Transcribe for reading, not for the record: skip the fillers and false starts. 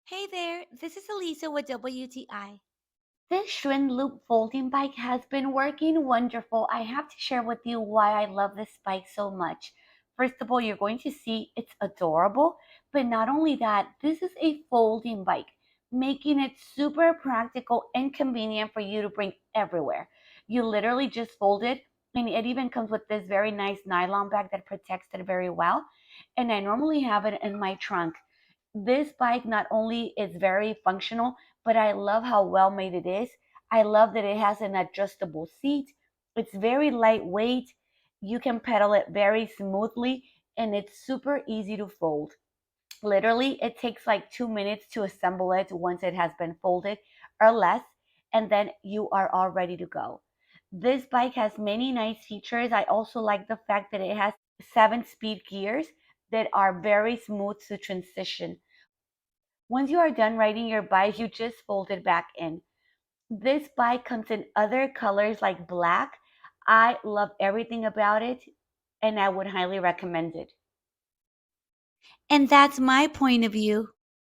Hey there, this is Elisa with WTI. This Schwinn loop folding bike has been working wonderful. I have to share with you why I love this bike so much. First of all, you're going to see it's adorable, but not only that, this is a folding bike, making it super practical and convenient for you to bring everywhere. You literally just fold it, and it even comes with this very nice nylon bag that protects it very well. And I normally have it in my trunk. This bike not only is very functional, but I love how well made it is. I love that it has an adjustable seat. It's very lightweight. You can pedal it very smoothly, and it's super easy to fold. Literally, it takes like 2 minutes to assemble it once it has been folded or less, and then you are all ready to go. This bike has many nice features. I also like the fact that it has 7 speed gears that are very smooth to transition. Once you are done riding your bike, you just fold it back in. This bike comes in other colors like black. I love everything about it and I would highly recommend it. And that's my point of view.